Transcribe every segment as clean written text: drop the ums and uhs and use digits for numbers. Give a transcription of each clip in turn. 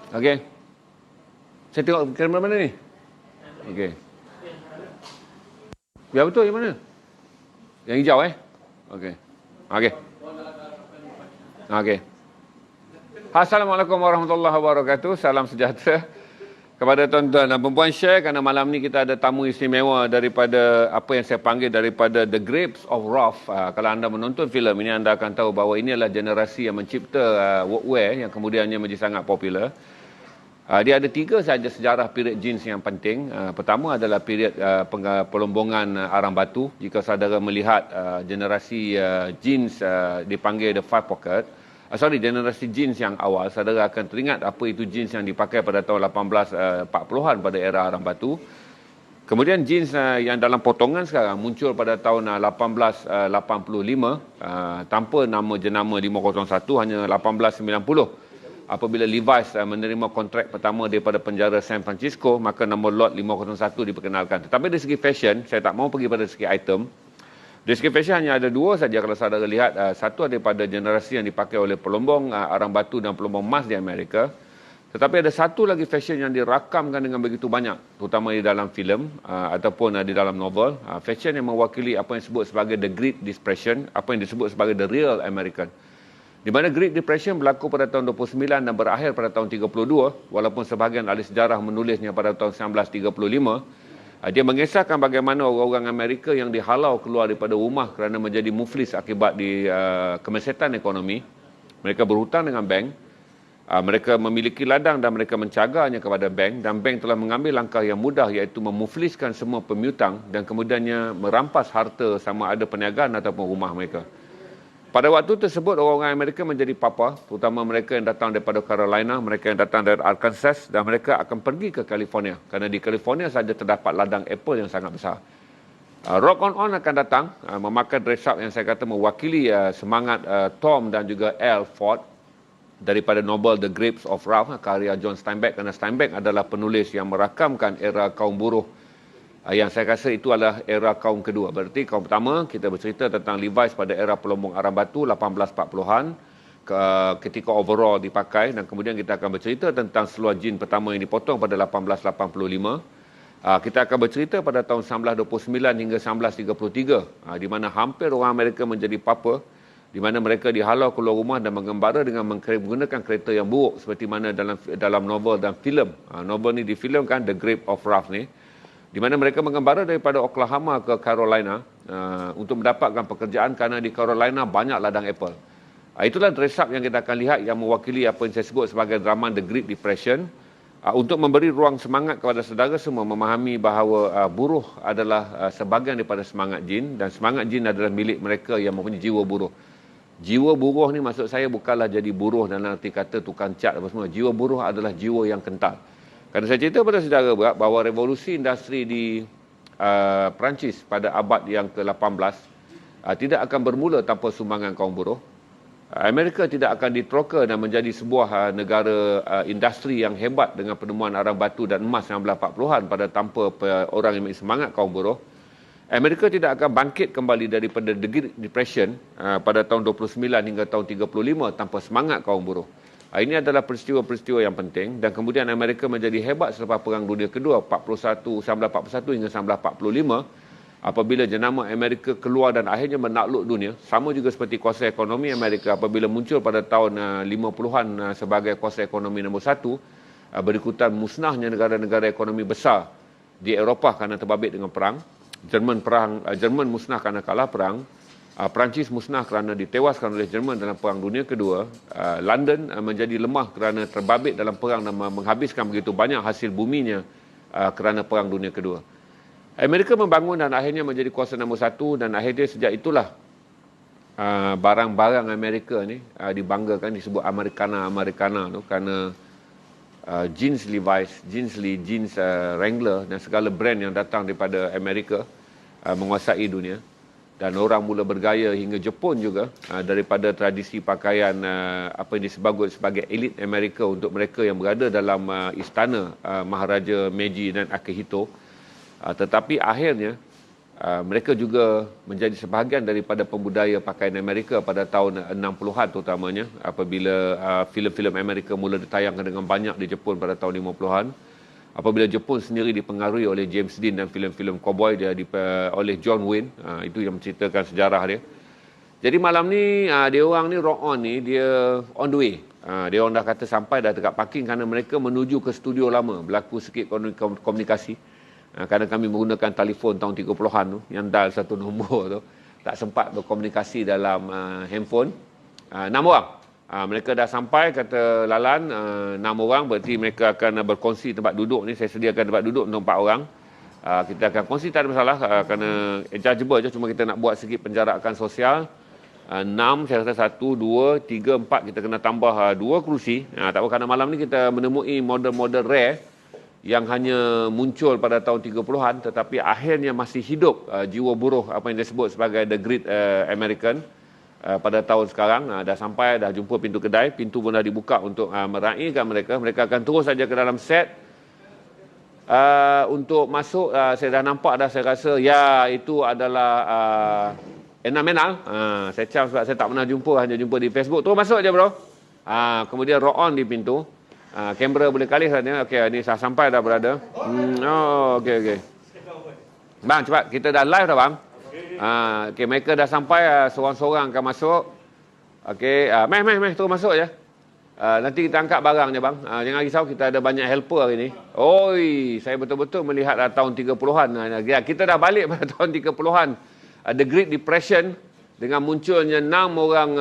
Okey. Saya tengok kamera mana ni? Okey. Ya betul, yang mana? Yang hijau Okey. Okey. Okey. Assalamualaikum warahmatullahi wabarakatuh. Salam sejahtera kepada tuan-tuan dan puan-puan. Share kerana malam ni kita ada tamu istimewa daripada apa yang saya panggil daripada The Grapes of Wrath. Kalau anda menonton filem ini, anda akan tahu bahawa ini adalah generasi yang mencipta workwear yang kemudiannya menjadi sangat popular. Dia ada 3 sahaja sejarah period jeans yang penting. Pertama adalah period pelombongan arang batu. Jika saudara melihat generasi jeans dipanggil the five pocket, generasi jeans yang awal, saudara akan teringat apa itu jeans yang dipakai pada tahun 1840-an pada era arang batu. Kemudian jeans yang dalam potongan sekarang muncul pada tahun 1885 tanpa nama jenama 501, hanya 1890. Apabila Levi's menerima kontrak pertama daripada penjara San Francisco, maka nama lot 501 diperkenalkan. Tetapi dari segi fashion, saya tak mahu pergi pada segi item. Dari segi fashion hanya ada 2 saja kalau saudara lihat. Satu daripada generasi yang dipakai oleh pelombong arang batu dan pelombong emas di Amerika. Tetapi ada satu lagi fashion yang dirakamkan dengan begitu banyak, terutama di dalam filem ataupun di dalam novel. Fashion yang mewakili apa yang disebut sebagai the Great Depression, apa yang disebut sebagai the real American. Di mana Great Depression berlaku pada tahun 29 dan berakhir pada tahun 32, walaupun sebahagian ahli sejarah menulisnya pada tahun 1935. Dia mengisahkan bagaimana orang-orang Amerika yang dihalau keluar daripada rumah kerana menjadi muflis akibat kemesetan ekonomi. Mereka berhutang dengan bank, mereka memiliki ladang dan mereka mencagarnya kepada bank, dan bank telah mengambil langkah yang mudah, iaitu memufliskan semua pemiutang dan kemudiannya merampas harta sama ada perniagaan ataupun rumah mereka. Pada waktu tersebut, orang-orang Amerika menjadi papa, terutama mereka yang datang daripada Carolina, mereka yang datang dari Arkansas, dan mereka akan pergi ke California. Kerana di California saja terdapat ladang apple yang sangat besar. Rock On akan datang, memakai dress up yang saya kata mewakili semangat Tom dan juga Al Ford daripada novel The Grapes of Wrath, karya John Steinbeck. Kerana Steinbeck adalah penulis yang merakamkan era kaum buruh, yang saya rasa itu adalah era kaum kedua. Berarti kaum pertama, kita bercerita tentang Levi's pada era pelombong arang batu 1840-an, ketika overall dipakai, dan kemudian kita akan bercerita tentang seluar jeans pertama yang dipotong pada 1885. Kita akan bercerita pada tahun 1929 hingga 1933, di mana hampir orang Amerika menjadi papa, di mana mereka dihalau keluar rumah dan mengembara dengan menggunakan kereta yang buruk, seperti mana dalam novel dan filem. Novel ni difilmkan, The Grape of Wrath ni, di mana mereka mengembara daripada Oklahoma ke Carolina untuk mendapatkan pekerjaan kerana di Carolina banyak ladang apple. Itulah dress up yang kita akan lihat yang mewakili apa yang saya sebut sebagai drama The Great Depression, untuk memberi ruang semangat kepada saudara semua memahami bahawa buruh adalah sebahagian daripada semangat jin, dan semangat jin adalah milik mereka yang mempunyai jiwa buruh. Jiwa buruh ni maksud saya bukanlah jadi buruh dalam arti kata tukang cat apa semua. Jiwa buruh adalah jiwa yang kental. Kerana saya cerita pada saudara bahawa revolusi industri di Perancis pada abad yang ke-18 tidak akan bermula tanpa sumbangan kaum buruh. Amerika tidak akan diteroka dan menjadi sebuah negara industri yang hebat dengan penemuan arang batu dan emas 1940-an pada tanpa orang yang memiliki semangat kaum buruh. Amerika tidak akan bangkit kembali daripada The Great Depression pada tahun 29 hingga tahun 35 tanpa semangat kaum buruh. Ini adalah peristiwa-peristiwa yang penting, dan kemudian Amerika menjadi hebat selepas Perang Dunia Kedua 1941 hingga 1945, apabila jenama Amerika keluar dan akhirnya menakluk dunia. Sama juga seperti kuasa ekonomi Amerika apabila muncul pada tahun 50-an sebagai kuasa ekonomi nombor 1, berikutan musnahnya negara-negara ekonomi besar di Eropah kerana terbabit dengan perang. Jerman musnah kerana kalah perang. Perancis musnah kerana ditewaskan oleh Jerman dalam Perang Dunia Kedua. London menjadi lemah kerana terbabit dalam perang dan menghabiskan begitu banyak hasil buminya kerana Perang Dunia Kedua. Amerika membangun dan akhirnya menjadi kuasa nombor 1, dan akhirnya sejak itulah barang-barang Amerika ni dibanggakan, disebut Americana tu, kerana jeans Levi's, jeans Lee, jeans Wrangler dan segala brand yang datang daripada Amerika menguasai dunia. Dan orang mula bergaya hingga Jepun juga daripada tradisi pakaian apa yang disebut sebagai elit Amerika untuk mereka yang berada dalam istana Maharaja Meiji dan Akihito. Tetapi akhirnya mereka juga menjadi sebahagian daripada pembudaya pakaian Amerika pada tahun 60-an terutamanya, apabila filem-filem Amerika mula ditayangkan dengan banyak di Jepun pada tahun 50-an. Apabila Jepun sendiri dipengaruhi oleh James Dean dan filem-filem cowboy dia oleh John Wayne, itu yang menceritakan sejarah dia. Jadi malam ni dia orang ni Rock On ni dia on the way. Dia orang dah kata sampai dah dekat parking kerana mereka menuju ke studio lama, berlaku sikit komunikasi. Kerana kami menggunakan telefon tahun 30-an tu, yang dial satu nombor tu, tak sempat berkomunikasi dalam handphone. 6 orang. Mereka dah sampai, kata Lalan, 6 orang, berarti mereka akan berkongsi tempat duduk ni. Saya sediakan tempat duduk untuk 4 orang. Kita akan kongsi, tak ada masalah, kerana adjustable je, cuma kita nak buat sikit penjarakan sosial. 6, saya rasa 1, 2, 3, 4, kita kena tambah 2 kerusi. Tak apa, kerana malam ni kita menemui model-model rare yang hanya muncul pada tahun 30-an tetapi akhirnya masih hidup jiwa buruh, apa yang disebut sebagai The Great American pada tahun sekarang. Dah sampai, dah jumpa pintu kedai, pintu pun dah dibuka untuk meraihkan mereka. Mereka akan terus saja ke dalam set. Untuk masuk, saya dah nampak dah, saya rasa ya itu adalah Enamenal. Saya cam sebab saya tak pernah jumpa, hanya jumpa di Facebook. Terus masuk je bro. Kemudian Rock On di pintu. Kamera boleh kali saja. Okey, ni dah sampai dah berada. Okey. Bang, cepat. Kita dah live dah bang. Okey, mereka dah sampai, seorang-seorang akan masuk. Okey, meh, terus masuk je. Nanti kita angkat barang je bang. Jangan risau, kita ada banyak helper hari ni. Oi, saya betul-betul melihat tahun 30-an. Kita dah balik pada tahun 30-an. The Great Depression dengan munculnya 6 orang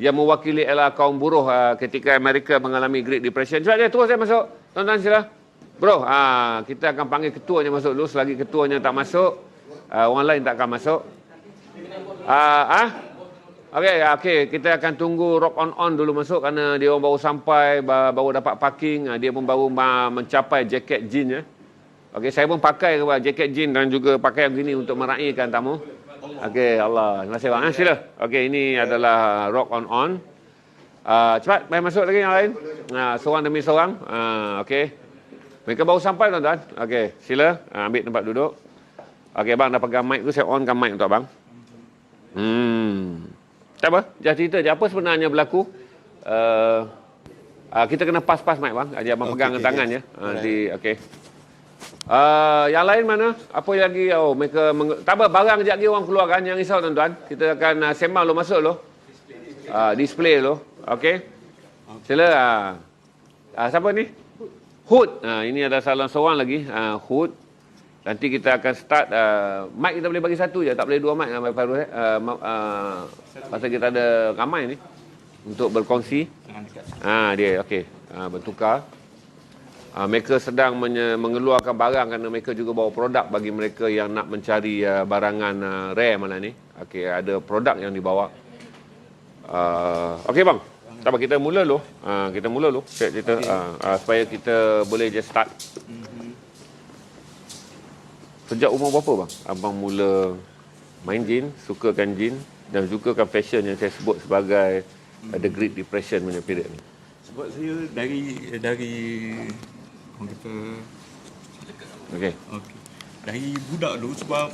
yang mewakili ialah kaum buruh ketika Amerika mengalami Great Depression. Cepat je, terus saya masuk. Tuan-tuan sila. Bro, kita akan panggil ketuanya masuk dulu. Selagi ketuanya tak masuk, orang lain tak akan masuk. Okey, kita akan tunggu Rock On dulu masuk kerana dia orang baru sampai, baru dapat parking. Dia pun baru mencapai jaket jean ya. Okey, saya pun pakai jaket jean dan juga pakaian begini untuk meraihkan tamu. Okey, Allah. Terima kasih bang. Sila. Okey, ini adalah Rock On. Cepat, main masuk lagi yang lain. Seorang demi seorang. Okey. Mereka baru sampai tuan-tuan. Okey, sila. Ambil tempat duduk. Okey bang, dah pegang mic tu, saya onkan mic untuk abang. Tak apa, jangan cerita je. Apa sebenarnya berlaku? Kita kena pas-pas mic bang. Dia abang pegang dengan tangan ya. Okey. Yang lain mana? Apa lagi? Mereka tak apa, barang sekejap lagi orang keluar kan. Jangan risau tuan-tuan. Kita akan sembang lo masuk lo. Display lo. Okey. Sila. Siapa ni? Hood. Ini ada salah seorang lagi. Hood. Nanti kita akan start. Mic kita boleh bagi satu je. Tak boleh 2 mic. Pasal kita ada ramai ni. Untuk berkongsi. Dia. Okey. Bertukar. Mereka sedang mengeluarkan barang kerana mereka juga bawa produk bagi mereka yang nak mencari barangan rare malam ni. Okey, ada produk yang dibawa. Okey bang, tak apa, kita mula dulu. Supaya kita boleh je start. Sejak umur berapa bang abang mula main jin, sukakan jin dan sukakan fashion yang saya sebut sebagai The Great Depression punya period ni? Sebab saya dari orang kata okey. dari budak dulu, sebab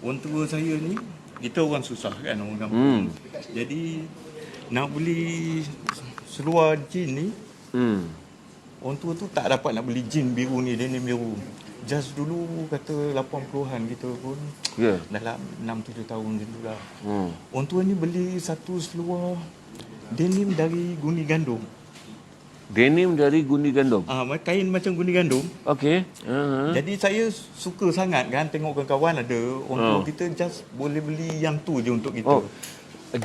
orang tua saya ni, kita orang susah kan, orang kampung. Jadi nak beli seluar jin ni, orang tua tu tak dapat nak beli jin biru ni, denim biru. Just dulu kata 80-an kita pun dalam 6-7 tahun dulu lah. Orang tua ni beli satu seluar denim dari guni gandum. Denim dari gundi gandum? Kain macam gundi gandum. Okey. Jadi saya suka sangat kan, tengok kawan-kawan ada orang tua kita just boleh beli yang tu je untuk kita.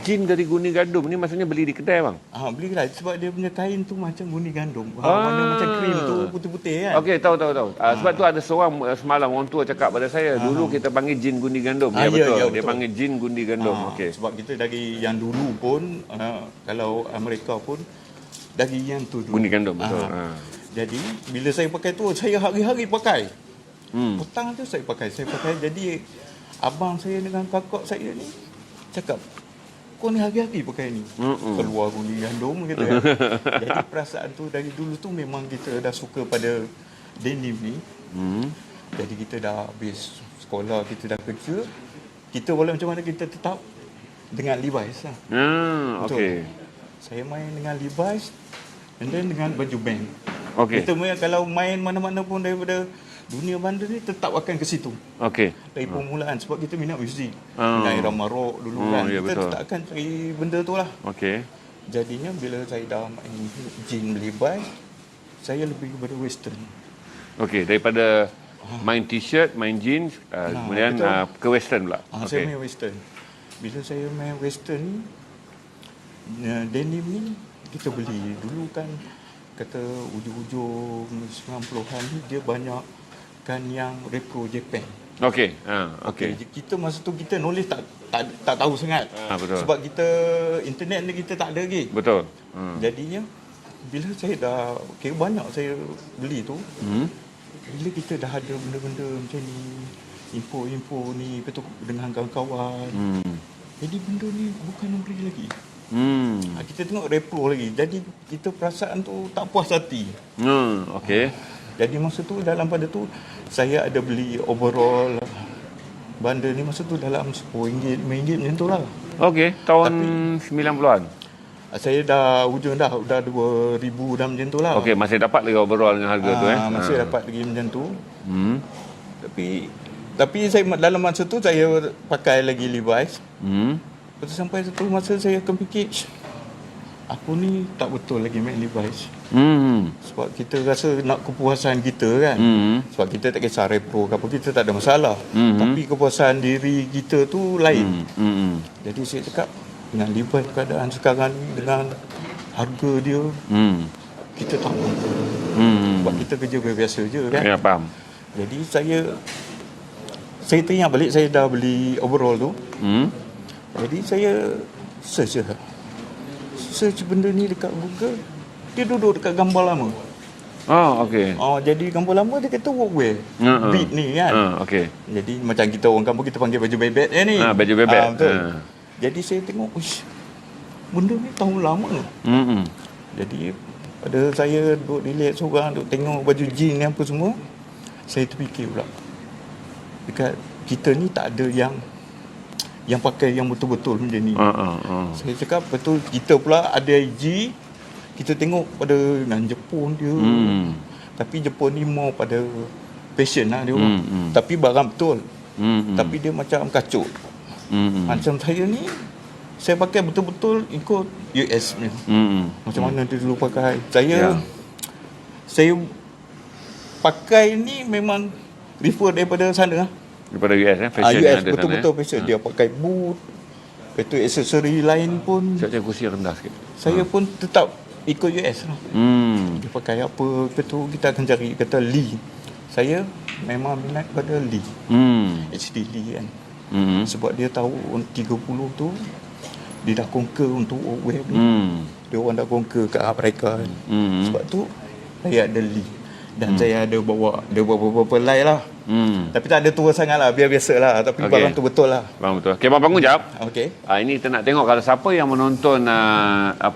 Jin dari gundi gandum ni maksudnya beli di kedai bang? Beli kedai sebab dia punya kain tu macam gundi gandum. Warna macam krim tu, putih-putih kan. Okey, tahu. Sebab tu ada seorang semalam orang tua cakap pada saya, dulu kita panggil jin gundi gandum. Betul. Dia panggil jin gundi gandum. Okey. Sebab kita dari yang dulu pun kalau Amerika pun dari yang tu dulu. Gundi gandum, betul. Jadi bila saya pakai tu, saya hari-hari pakai. Petang tu saya pakai. Jadi abang saya dengan kakak saya ni cakap, kau ni hari-hari pakai ni. Keluar gundi gandum gitu kan. Jadi perasaan tu dari dulu tu memang kita dah suka pada denim ni. Jadi kita dah habis sekolah, kita dah kerja, kita walau macam mana kita tetap dengan Levi's lah. Okey. Saya main dengan Levi's and then dengan baju band. Okey. Kita kalau main mana-mana pun daripada dunia bandar ni tetap akan ke situ. Okey. Dari permulaan sebab kita minat muzik. Minat irama rock dulu kan. Ya, Kita betul. tetap akan cari benda tu lah. Okey. Jadinya bila saya dah main jean Levi's, saya lebih kepada western. Okey, daripada main t-shirt, main jeans, kemudian betul. ke western pula. Saya main western. Bila saya main western ni, denim ni kita beli dulu kan, kata ujung-ujung 90-an ni dia banyak kan yang repro Japan. Okey. Okey. Kita masa tu kita knowledge tak tahu sangat. Betul. Sebab kita internet ni kita tak ada lagi. Betul. Jadinya bila saya dah banyak saya beli tu, bila kita dah ada benda-benda macam ni, info ni betul dengan kawan-kawan. Jadi benda ni bukan ori lagi. Kita tengok repro lagi. Jadi kita perasaan tu tak puas hati. Okey. Jadi masa tu dalam pada tu saya ada beli overall bundle ni masa tu dalam RM10, RM5 macam tu lah. Okey, tahun 90-an. Saya dah hujung dah 2,000 dah macam tu lah. Okey, masih dapat lagi overall dengan harga tu Masih dapat lagi macam tu. Tapi saya dalam masa tu saya pakai lagi Levi's. Lepas tu sampai satu masa saya akan fikir, aku ni tak betul lagi main Levi's. Sebab kita rasa nak kepuasan kita kan. Sebab kita tak kisah repro ke apa, kita tak ada masalah. Tapi kepuasan diri kita tu lain. Jadi saya cakap, dengan Levi's keadaan sekarang ni, dengan harga dia, kita tak mampu. Sebab kita kerja biasa je kan. Ya, faham. Jadi saya teringat balik, saya dah beli overall tu. Jadi saya search benda ni dekat Google. Dia duduk dekat gambar lama. Okey. Jadi gambar lama dia kata workwear. Beat ni kan. Okey. Jadi macam kita orang kampung kita panggil baju bebek ni. Baju bebek. Betul. Jadi saya tengok, benda ni tahun lama. Jadi pada saya duduk relax seorang, duduk tengok baju jean ni apa semua, saya terfikir pula, dekat kita ni tak ada yang pakai yang betul-betul macam ni. Saya cakap betul, kita pula ada IG, kita tengok pada dengan Jepun dia. Tapi Jepun ni mau pada fashion lah dia orang. Tapi barang betul. Tapi dia macam kacuk. Macam saya ni, saya pakai betul-betul ikut US ni. Macam mana dia dulu pakai. Saya pakai ni memang refer daripada sana. Daripada US fashion US ada betul-betul sana. fashion. Dia pakai boot. Lepas tu aksesori lain pun Saya kursi rendah sikit. saya pun tetap ikut US lah. Dia pakai apa, lepas tu kita akan cari kata Lee. Saya memang minat pada Lee. HD Lee kan. Sebab dia tahu 30 tu dia dah conquer untuk workwear ni. Dia orang dah conquer kat mereka kan. Sebab tu saya ada Lee. Dan saya ada bawa beberapa line lah. Tapi tak ada tua sangat lah, biar biasa lah. Tapi barang tu betul lah. Bang betul. Okey, bang bangun jap. Okey. Ini kita nak tengok kalau siapa yang menonton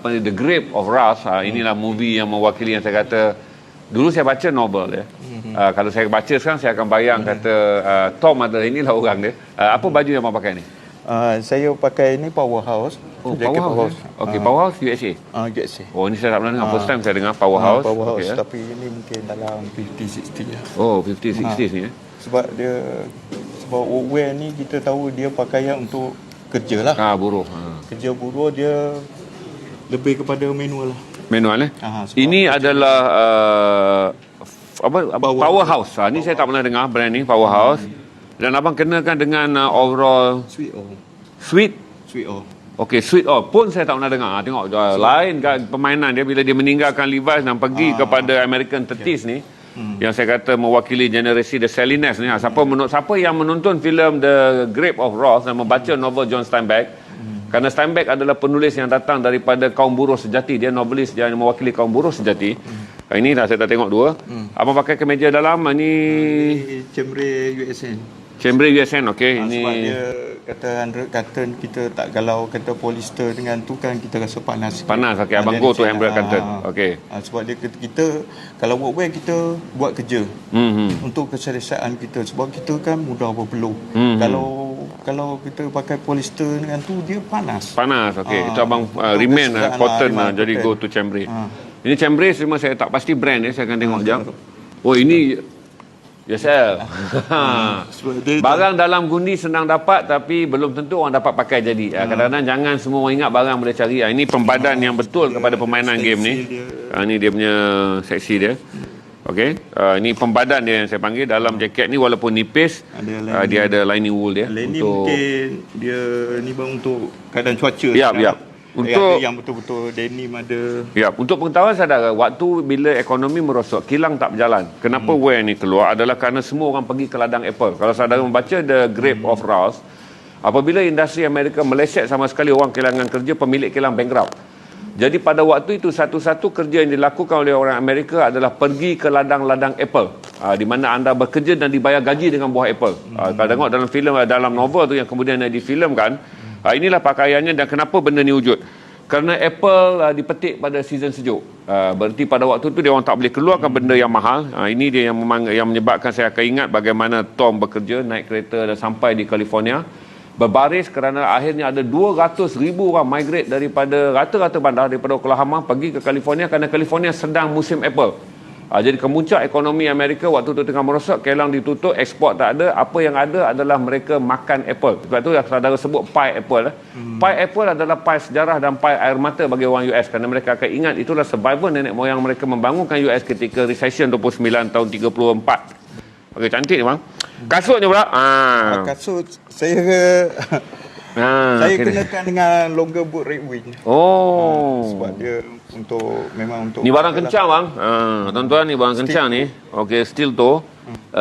The Grave of Wrath. Inilah movie yang mewakili yang saya kata dulu saya baca novel ya. Kalau saya baca sekarang saya akan bayang kata Tom adalah inilah orang dia. Apa baju yang abang pakai ni? Saya pakai ni Powerhouse. Powerhouse. Okey, Powerhouse USA. USA. Ini saya tak pernah dengar. First time saya dengar Powerhouse. Powerhouse. Okay, Tapi ini mungkin dalam 50-60 lah. 50-60s ni Sebab workwear ni kita tahu dia pakaian untuk kerja lah. buruh. Kerja buruh dia lebih kepada manual lah. Manual ini adalah Powerhouse. Ni saya tak pernah dengar brand ni Powerhouse. Dan abang kenakan dengan overall Sweet O. Okey, Sweet O pun saya tak pernah dengar. Tengok lain kan permainan dia bila dia meninggalkan Levi's dan pergi kepada American 30s ni. Yang saya kata mewakili generasi The Salinas ni. Siapa yang menonton filem The Grave of Wrath dan membaca novel John Steinbeck, kerana Steinbeck adalah penulis yang datang daripada kaum buruh sejati. Dia novelis yang mewakili kaum buruh sejati. Ini dah saya dah tengok dua. Abang pakai kemeja dalam ni Chambray USN. Chambray USN, okey. Ini Sebab dia kata 100 cotton kita tak galau, kata polyester dengan tu kan kita rasa panas. Panas, okey. Abang go tu 100 cotton. Okey. Sebab dia kita kalau workwear kita buat kerja untuk keselesaan kita, sebab kita kan mudah berpeluh. Kalau kita pakai polyester dengan tu dia panas. Panas, okey. Itu abang remain cotton jadi go to chambray. Ini chambray cuma saya tak pasti brand saya akan tengok jap. Oh, ini Yesel. Barang dalam gundi senang dapat tapi belum tentu orang dapat pakai jadi. Kadang-kadang jangan semua orang ingat barang boleh cari. Ini pembadan yang betul kepada permainan game ni. Ini dia punya seksi dia. Okey. Ini pembadan dia yang saya panggil. Dalam jaket ni walaupun nipis, dia ada lining wool dia. Lining untuk mungkin dia ni bang untuk keadaan cuaca. Ya. Untuk yang betul-betul denim ada. Ya, untuk pengetahuan saudara, waktu bila ekonomi merosot, kilang tak berjalan. Kenapa wear ni keluar adalah kerana semua orang pergi ke ladang Apple. Kalau saudara membaca The Grape of Wrath, apabila industri Amerika meleset sama sekali, orang kehilangan kerja, pemilik kilang bankrupt. Jadi pada waktu itu satu-satu kerja yang dilakukan oleh orang Amerika adalah pergi ke ladang-ladang Apple, di mana anda bekerja dan dibayar gaji dengan buah Apple. Kalau tengok dalam filem, dalam novel tu yang kemudian difilmkan, inilah pakaiannya. Dan kenapa benda ni wujud? Kerana Apple dipetik pada season sejuk. Berarti pada waktu tu dia orang tak boleh keluarkan benda yang mahal. Ini dia yang menyebabkan saya akan ingat bagaimana Tom bekerja naik kereta dan sampai di California, berbaris kerana akhirnya ada 200,000 orang migrate daripada rata-rata bandar daripada Oklahoma pergi ke California kerana California sedang musim Apple. Jadi kemuncak ekonomi Amerika waktu tu tengah merosot, kilang ditutup, ekspor tak ada. Apa yang ada adalah mereka makan Apple. Sebab tu saudara sebut pie Apple. Pie Apple adalah pie sejarah dan pie air mata bagi orang US kerana mereka akan ingat itulah survival nenek moyang mereka membangunkan US ketika recession 29 tahun 34. Okey, cantik ni bang. Kasutnya pula. Kasut saya saya kenakan dengan longer boot Red Wing. Sebab dia memang untuk ni barang kencang bang. Tuan-tuan, ni barang kencang ni. Okey, steel toe.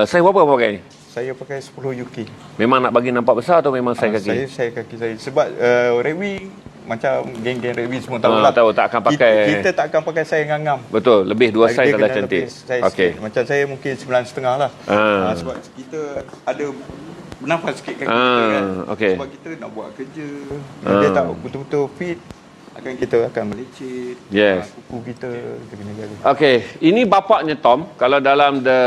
Saya berapa pakai ni? Saya pakai 10 UK. Memang nak bagi nampak besar atau memang saya kaki? Saya kaki saya. Sebab Red Wing macam geng-geng Red Wing semua tahulah. Tahu tak akan pakai. Kita tak akan pakai saya ngangam. Betul, lebih 2 saiz adalah cantik. Okey. Macam saya mungkin 9.5 lah. Sebab kita ada bernafas sikit kaki kita kan. Okay. Sebab kita nak buat kerja. Dia tak betul-betul fit, kita akan melecet. Yes. Kuku kita kena jaga. Okey, ini bapaknya Tom. Kalau dalam The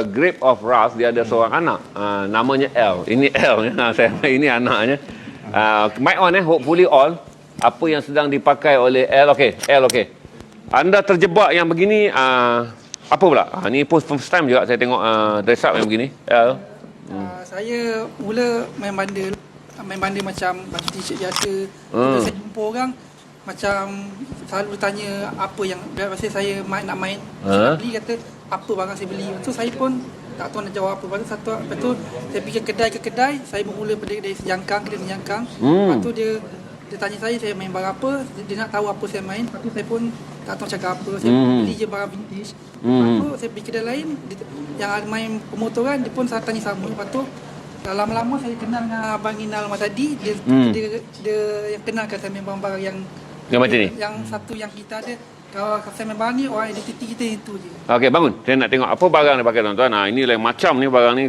Grape of Wrath dia ada seorang anak. Namanya L. Ini L ini anaknya. Mic on hopefully all. Apa yang sedang dipakai oleh L. Okey, L okey. Anda terjebak yang begini apa pula? Ni first time juga saya tengok dress up yang begini. L. Saya mula main bandar macam baju t-shirt biasa. Bila saya jumpa orang macam selalu tanya apa yang biasa saya nak main. Beli kata apa barang saya beli. So saya pun tak tahu nak jawab apa. Lepas tu saya pergi kedai ke kedai, saya bermula dari Sejangkang ke Sejangkang. Lepas tu dia tanya saya main barang apa, dia nak tahu apa saya main. Lepas tu saya pun tak tahu cakap apa. Saya beli je barang vintage. Lepas tu saya pergi kedai lain yang ada main pemotoran, dia pun saya tanya sama. Lepas tu lama-lama saya kenal dengan Abang Inal tadi. Dia yang kenalkan saya main barang-barang yang macam ni. Yang satu yang kita ada. Kalau saya main barang ni, orang identiti kita itu je. Okey, bangun. Saya nak tengok apa barang dia pakai tuan-tuan. Ini lain macam ni barang ni.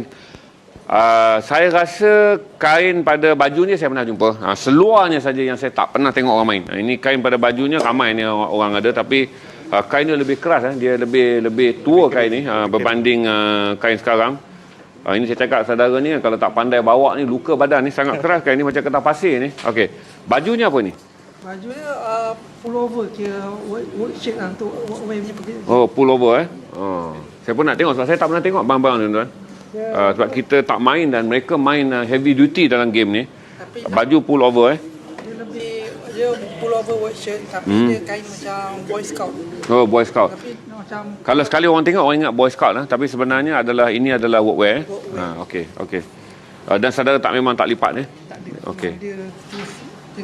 Saya rasa kain pada bajunya saya pernah jumpa. Seluarnya saja yang saya tak pernah tengok orang main. Ini kain pada bajunya ramai ni orang ada, tapi kainnya lebih keras. Dia lebih tua kain ni berbanding kain sekarang. Ini saya cakap saudara ni kalau tak pandai bawa ni luka badan ni sangat keras kain ni macam kertas pasir ni. Okey. Bajunya apa ni? Bajunya pullover kira work shirt lah untuk workwear punya pekerja. Oh, pullover Saya pun nak tengok sebab saya tak pernah tengok barang-barang ni tuan. Sebab kita tak main dan mereka main heavy duty dalam game ni. Tapi baju pullover dia pullover work shirt tapi dia kain macam Boy Scout. Oh, Boy Scout. Tapi macam kalau sekali orang tengok orang ingat Boy Scout lah, tapi sebenarnya ini adalah workwear. Okey. Dan saudara memang tak lipat tak ada. Okey.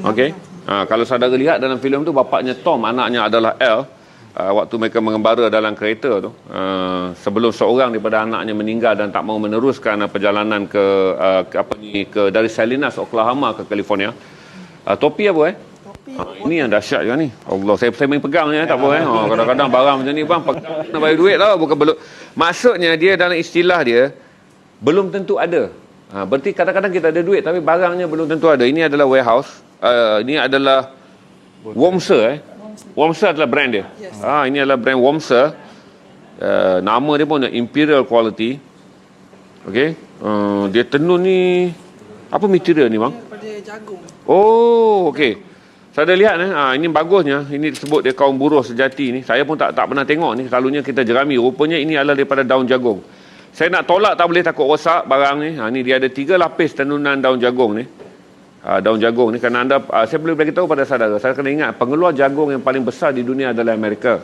Okey. Kalau saudara lihat dalam filem tu bapaknya Tom, anaknya adalah L. Waktu mereka mengembara dalam kereta tu, sebelum seorang daripada anaknya meninggal dan tak mahu meneruskan perjalanan ke dari Salinas, Oklahoma ke California. Topi apa ini yang dahsyat juga ni. Allah, saya main pegang je tak apa kadang-kadang barang macam ni bang pegang nak bayar duit tau, bukan belum. Maksudnya dia dalam istilah dia belum tentu ada. Berarti kadang-kadang kita ada duit tapi barangnya belum tentu ada. Ini adalah warehouse. Ini adalah Womser. Womser adalah brand dia. Yes. Ini adalah brand Womser. Nama dia pun Imperial Quality. Okey. Dia tenun ni apa material ni bang? Daripada jagung. Oh, okey. Saya dah lihat ini bagusnya. Ini disebut dia kaum buruh sejati ni. Saya pun tak pernah tengok ni. Selalunya kita jerami. Rupanya ini adalah daripada daun jagung. Saya nak tolak tak boleh, takut rosak barang ni. Ni dia ada 3 lapis tenunan daun jagung ni. Daun jagung ni kerana anda saya boleh beritahu pada saudara, saya kena ingat pengeluar jagung yang paling besar di dunia adalah Amerika.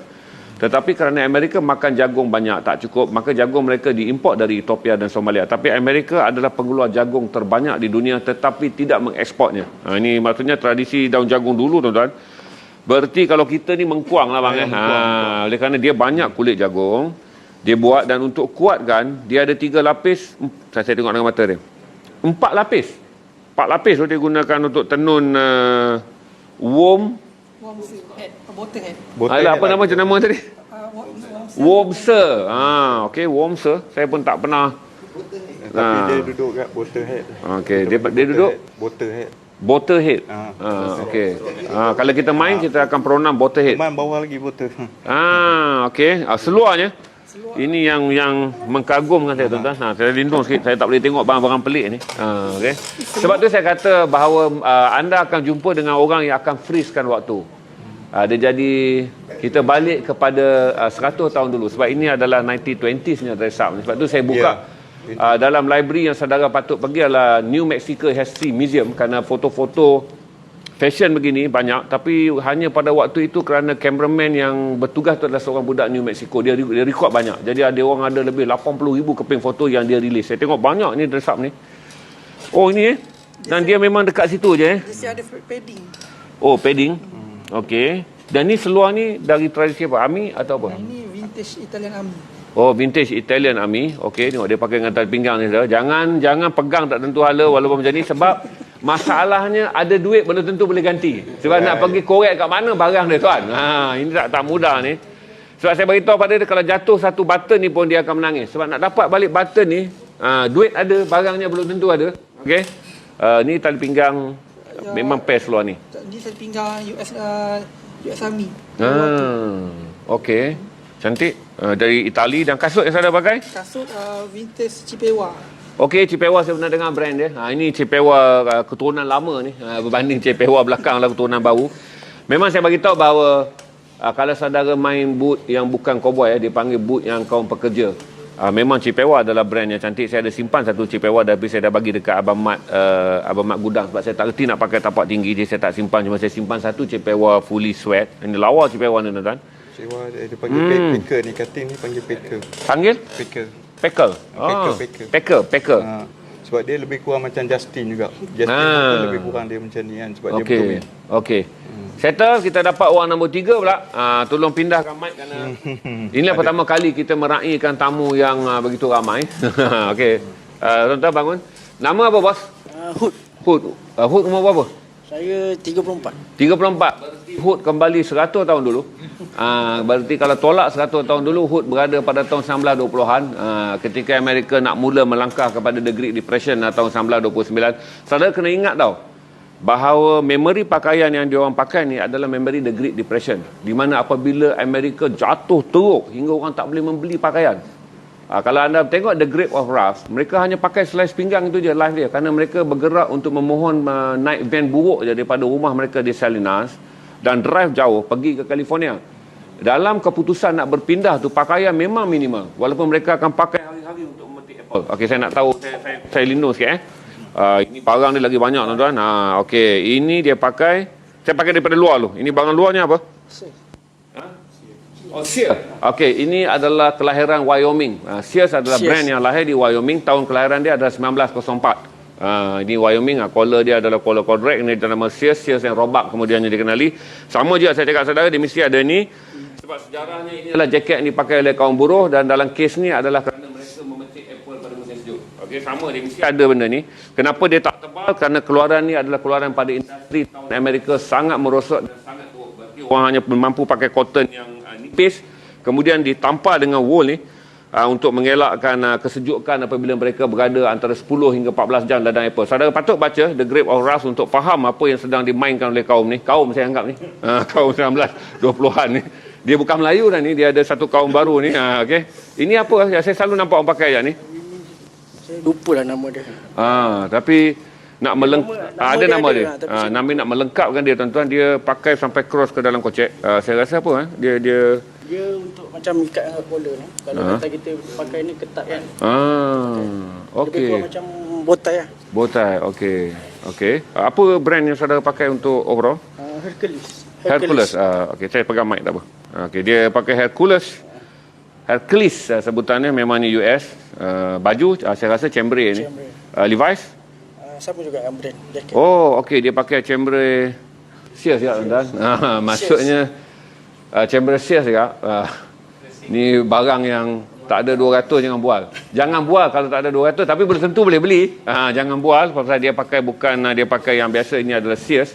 Tetapi kerana Amerika makan jagung banyak tak cukup, maka jagung mereka diimport dari Ethiopia dan Somalia. Tapi Amerika adalah pengeluar jagung terbanyak di dunia tetapi tidak mengekspornya. Ini maksudnya tradisi daun jagung dulu tuan-tuan. Berarti kalau kita ni mengkuang lah bang. Oleh kerana dia banyak kulit jagung, dia buat dan untuk kuatkan dia ada 3 lapis. Saya tengok dengan mata dia. 4 lapis. 4 lapis dia gunakan untuk tenun Butter head. Apa nama jenama tadi? Womser. Okey, Womser. Saya pun tak pernah. Tapi dia duduk kat Botterhead. Okey, dia duduk Botterhead. Botterhead. Okey. Kalau kita main kita akan pronoun Botterhead. Main bawah lagi Botter. Okey. Seluarnya ini yang mengagumkan saya tuan-tuan. Saya lindung sikit, saya tak boleh tengok barang-barang pelik ni. Okey. Sebab tu saya kata bahawa anda akan jumpa dengan orang yang akan freezekan waktu. Dia jadi kita balik kepada 100 tahun dulu sebab ini adalah 1920s punya dress up. Sebab tu saya buka dalam library yang saudara patut pergi adalah New Mexico History Museum kerana foto-foto fashion begini banyak, tapi hanya pada waktu itu kerana cameraman yang bertugas tu adalah seorang budak New Mexico, dia record banyak. Jadi ada orang ada lebih 80,000 keping foto yang dia release. Saya tengok banyak ni dress up ni. Oh ini dan dia memang dekat situ je Dia ada padding. Oh padding. Okey. Dan ni seluar ni dari tradisi apa? Army atau apa? Ini vintage Italian Army. Oh, vintage Italian Army. Okey, tengok dia pakai dengan tali pinggang ni saudara. Jangan pegang tak tentu hala walaupun macam ni sebab masalahnya ada duit belum tentu boleh ganti. Sebab nak pergi korek kat mana barang dia tuan. Ini tak mudah ni. Sebab saya beritahu pada dia kalau jatuh satu button ni pun dia akan menangis. Sebab nak dapat balik button ni, duit ada, barangnya belum tentu ada. Okey. Ni tali pinggang memang pes luar ni. Ni saya pinggang US Army. Okey. Cantik. Dari Itali dan kasut yang saya dah pakai? Kasut vintage Cipewa. Okey, Cipewa saya pernah dengar brand dia. Ini Cipewa keturunan lama ni. Berbanding Cipewa belakang lah keturunan baru. Memang saya bagi tahu bahawa kalau saudara main boot yang bukan cowboy, dia panggil boot yang kaum pekerja. Memang Cipewa adalah brand yang cantik. Saya ada simpan satu Cipewa tapi saya dah bagi dekat Abang Mat gudang sebab saya tak reti nak pakai tapak tinggi, jadi saya tak simpan. Cuma saya simpan satu Cipewa fully sweat. Ini lawa Cipewa ni tuan-tuan. Cipewa dia panggil packer ni, cutting ni panggil packer. Panggil? Packer. Packer. Sebab dia lebih kurang macam Justin juga. Justin pun lebih kurang dia macam ni kan sebab dia bertuin. Okey. Settle, kita dapat orang nombor 3 pula. Tolong pindahkan mic kerana inilah pertama kali kita meraihkan tamu yang begitu ramai. Okey. Tuan-tuan bangun. Nama apa bos? Hood. Hood umur berapa? Saya 34. 34. Berarti Hood kembali 100 tahun dulu. Berarti kalau tolak 100 tahun dulu, Hood berada pada tahun 1920-an. Ketika Amerika nak mula melangkah kepada the Great Depression tahun 1929. Saudara kena ingat tau, bahawa memori pakaian yang diorang pakai ni adalah memori the Great Depression, di mana apabila Amerika jatuh teruk hingga orang tak boleh membeli pakaian. Kalau anda tengok The Grave of Wrath, mereka hanya pakai selai pinggang itu je live dia, kerana mereka bergerak untuk memohon naik van buruk je daripada rumah mereka di Salinas dan drive jauh pergi ke California. Dalam keputusan nak berpindah tu, pakaian memang minimal walaupun mereka akan pakai hari-hari untuk memetik apple. Okey, saya nak tahu, saya lindung sikit ini barang dia lagi banyak tuan-tuan. Okey, ini dia pakai, saya pakai daripada luar tu. Ini barang luarnya apa? Sears. Okey, ini adalah kelahiran Wyoming. Sears adalah brand yang lahir di Wyoming. Tahun kelahiran dia adalah 1904. Ini Wyoming. Collar dia adalah collar correct. Ini nama Sears. Sears yang robak kemudiannya dikenali. Sama juga saya cakap saudara, dia mesti ada ni. Sebab sejarahnya ini adalah jaket yang dipakai oleh kaum buruh dan dalam kes ni adalah kerana mereka memetik apple pada musim sejuk. Okey, sama dia mesti ada benda ni. Kenapa dia tak tebal? Kerana keluaran ni adalah keluaran pada industri tahun Amerika sangat merosot dan sangat teruk. Berarti orang hanya mampu pakai cotton yang nipis, kemudian ditampar dengan wool ni. untuk mengelakkan kesejukan apabila mereka berada antara 10 hingga 14 jam ladang apple. Saudara patut baca The Grapes of Wrath untuk faham apa yang sedang dimainkan oleh kaum ni. Kaum saya anggap ni. Kaum 1920-an ni. Dia bukan Melayu dah ni, dia ada satu kaum baru ni. Okey. Ini apa? Saya selalu nampak orang pakai ayat ni. Saya lupa lah nama dia. Tapi nak ada nama dia. Nama Nak melengkapkan dia tuan-tuan, dia pakai sampai cross ke dalam kocek. Saya rasa apa dia untuk macam ikat dengan collar ni. Kalau kata kita pakai ni ketat kan. okey. Lebih kurang macam botai lah. Botai, okey. Apa brand yang saudara pakai untuk overall? Hercules. Okey, saya pegang mic tak apa. Okey, dia pakai Hercules sebutannya, memang ni US. Baju saya rasa Chambray ni. Levi's? Sama juga yang brand jaket. Okey, dia pakai Chambray Sears ya tuan-tuan. Maksudnya Chambray Sears ya. Ni barang yang tak ada 200 jangan bual. Jangan bual kalau tak ada 200, tapi belum tentu boleh beli. Jangan bual pasal dia pakai dia pakai yang biasa, ini adalah Sears.